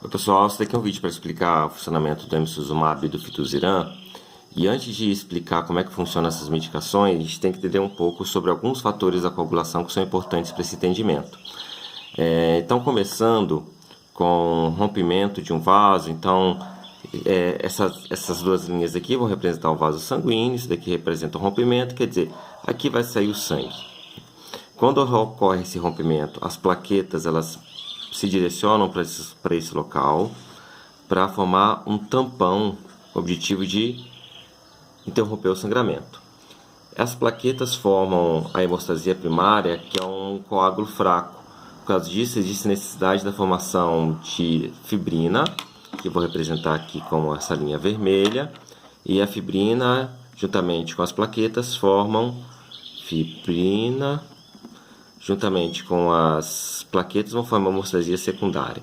Oi pessoal, esse daqui é um vídeo para explicar o funcionamento do emicizumab e do fitusiran. E antes de explicar como é que funcionam essas medicações, a gente tem que entender um pouco sobre alguns fatores da coagulação que são importantes para esse entendimento. Então, começando com rompimento de um vaso, então essas duas linhas aqui vão representar o vaso sanguíneo, isso daqui representa o rompimento, quer dizer, aqui vai sair o sangue. Quando ocorre esse rompimento, as plaquetas elas se direcionam para esse local para formar um tampão, com o objetivo de interromper o sangramento. As plaquetas formam a hemostasia primária, que é um coágulo fraco. Por causa disso, existe necessidade da formação de fibrina, que vou representar aqui como essa linha vermelha, e a fibrina, juntamente com as plaquetas, formam fibrina. Juntamente com as plaquetas, vão formar uma hemostasia secundária.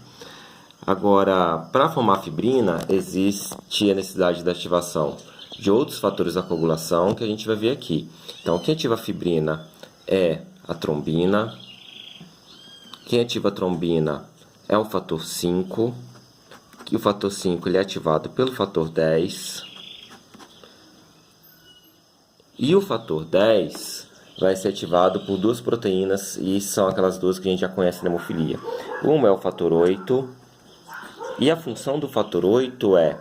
Agora, para formar fibrina, existe a necessidade da ativação de outros fatores da coagulação que a gente vai ver aqui. Então, quem ativa a fibrina é a trombina. Quem ativa a trombina é o fator 5. Que o fator 5 ele é ativado pelo fator 10. E o fator 10 vai ser ativado por duas proteínas, e são aquelas duas que a gente já conhece na hemofilia. Uma é o fator 8, e a função do fator 8 é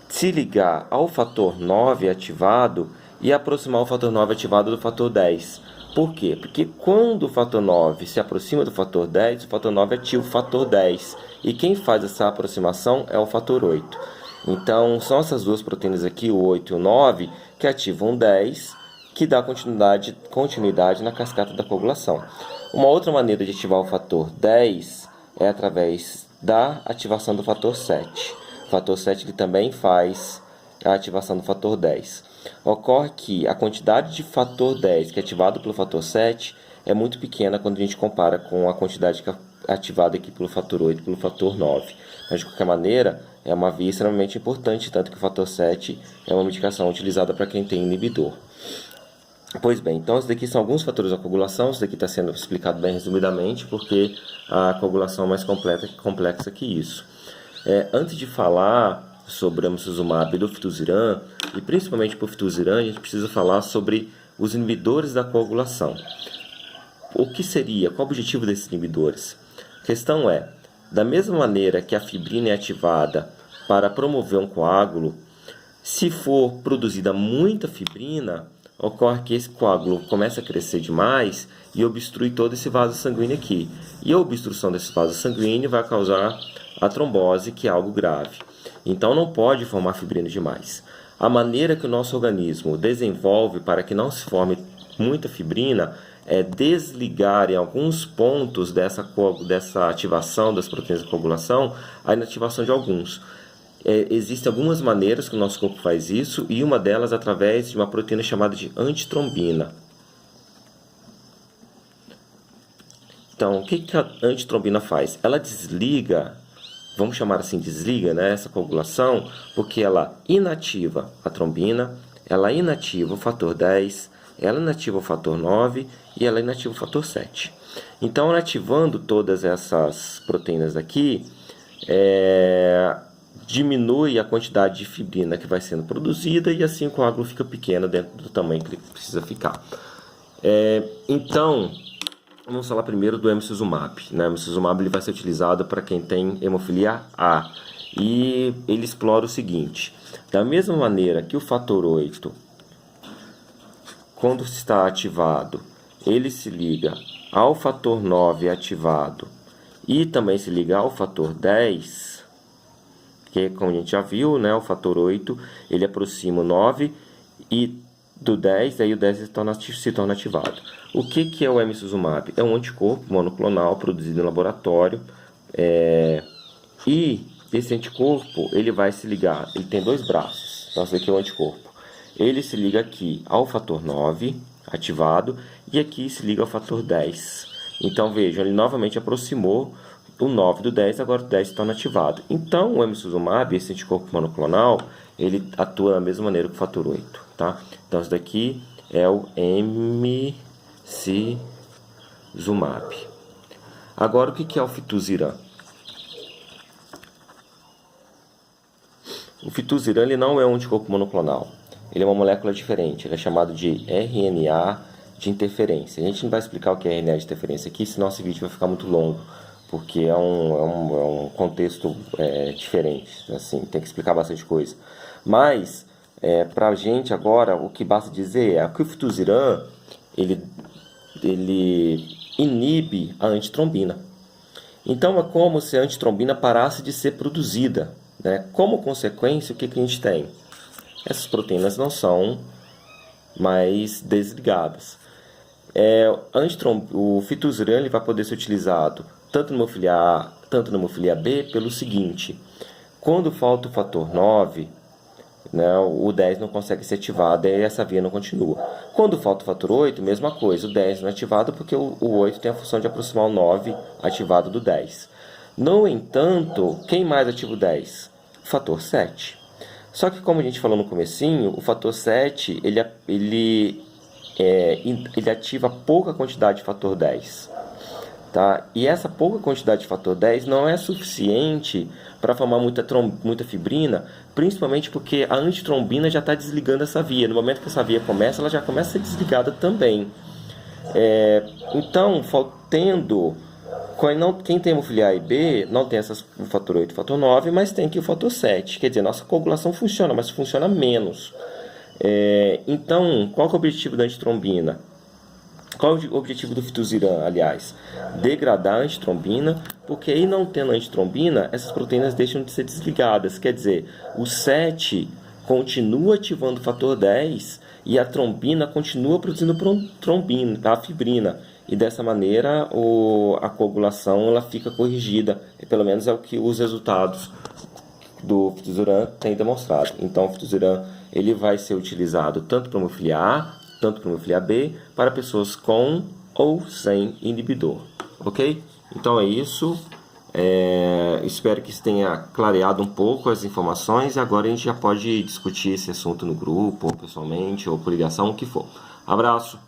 se ligar ao fator 9 ativado e aproximar o fator 9 ativado do fator 10. Por quê? Porque quando o fator 9 se aproxima do fator 10, o fator 9 ativa o fator 10. E quem faz essa aproximação é o fator 8. Então, são essas duas proteínas aqui, o 8 e o 9, que ativam o 10, que dá continuidade na cascata da coagulação. Uma outra maneira de ativar o fator 10 é através da ativação do fator 7. O fator 7 ele também faz a ativação do fator 10. Ocorre que a quantidade de fator 10 que é ativado pelo fator 7 é muito pequena quando a gente compara com a quantidade que é ativada aqui pelo fator 8 e pelo fator 9. Mas, de qualquer maneira, é uma via extremamente importante, tanto que o fator 7 é uma medicação utilizada para quem tem inibidor. Pois bem, então esses daqui são alguns fatores da coagulação. Isso daqui está sendo explicado bem resumidamente, porque a coagulação é mais complexa que isso. Antes de falar sobre o emicizumab e do fitusiran, e principalmente para o fitusiran, a gente precisa falar sobre os inibidores da coagulação. O que seria? Qual o objetivo desses inibidores? A questão é, da mesma maneira que a fibrina é ativada para promover um coágulo, se for produzida muita fibrina, ocorre que esse coágulo começa a crescer demais e obstrui todo esse vaso sanguíneo aqui. E a obstrução desse vaso sanguíneo vai causar a trombose, que é algo grave. Então não pode formar fibrina demais. A maneira que o nosso organismo desenvolve para que não se forme muita fibrina é desligar em alguns pontos dessa ativação das proteínas de coagulação a inativação de alguns. Existem algumas maneiras que o nosso corpo faz isso, e uma delas através de uma proteína chamada de antitrombina. Então, o que a antitrombina faz? Ela desliga, vamos chamar assim, desliga, né, essa coagulação, porque ela inativa a trombina, ela inativa o fator 10, ela inativa o fator 9 e ela inativa o fator 7. Então, ativando todas essas proteínas aqui, diminui a quantidade de fibrina que vai sendo produzida, e assim o coágulo fica pequeno dentro do tamanho que ele precisa ficar. Então, vamos falar primeiro do emicizumab. O emicizumab ele vai ser utilizado para quem tem hemofilia A. E ele explora o seguinte: da mesma maneira que o fator 8, quando está ativado, ele se liga ao fator 9 ativado e também se liga ao fator 10, que, como a gente já viu, né, o fator 8 ele aproxima o 9 e do 10, aí o 10 se torna ativado. O que é o emicizumab? É um anticorpo monoclonal produzido em laboratório, e esse anticorpo ele vai se ligar, ele tem dois braços, então esse aqui é o anticorpo. Ele se liga aqui ao fator 9 ativado e aqui se liga ao fator 10. Então vejam, ele novamente aproximou o 9 do 10, agora o 10 se torna ativado. Então o emicizumab, esse anticorpo monoclonal, ele atua da mesma maneira que o fator 8. Tá? Então isso daqui é o emicizumab. Agora o que é o fitusiran? fituziran ele não é um anticorpo monoclonal. Ele é uma molécula diferente. Ele é chamado de RNA de interferência. A gente não vai explicar o que é RNA de interferência aqui, senão esse vídeo vai ficar muito longo, porque é um contexto diferente. Assim, tem que explicar bastante coisa. Mas, para a gente agora, o que basta dizer é que o fituziran ele inibe a antitrombina. Então, é como se a antitrombina parasse de ser produzida, né? Como consequência, o que a gente tem? Essas proteínas não são mais desligadas. O fituziran ele vai poder ser utilizado tanto na hemofilia A, tanto na hemofilia B, pelo seguinte: quando falta o fator 9, né, o 10 não consegue ser ativado e essa via não continua. Quando falta o fator 8, mesma coisa, o 10 não é ativado porque o 8 tem a função de aproximar o 9 ativado do 10. No entanto, quem mais ativa o 10? O fator 7. Só que, como a gente falou no comecinho, o fator 7 ele ativa pouca quantidade de fator 10. Tá? E essa pouca quantidade de fator 10 não é suficiente para formar muita fibrina, principalmente porque a antitrombina já está desligando essa via. No momento que essa via começa, ela já começa a ser desligada também. Então, quem tem hemofilia A e B não tem o fator 8 e o fator 9, mas tem aqui o fator 7. Quer dizer, nossa coagulação funciona, mas funciona menos. Então, qual que é o objetivo da antitrombina? Qual é o objetivo do fituziran, aliás? Degradar a antitrombina, porque aí não tendo antitrombina, essas proteínas deixam de ser desligadas. Quer dizer, o 7 continua ativando o fator 10 e a trombina continua produzindo trombina, a fibrina. E dessa maneira a coagulação ela fica corrigida. E pelo menos é o que os resultados do fituziran têm demonstrado. Então o fituziran ele vai ser utilizado tanto para hemofilia A, tanto para hemofilia B, para pessoas com ou sem inibidor. Ok? Então é isso. Espero que isso tenha clareado um pouco as informações e agora a gente já pode discutir esse assunto no grupo, ou pessoalmente, ou por ligação, o que for. Abraço!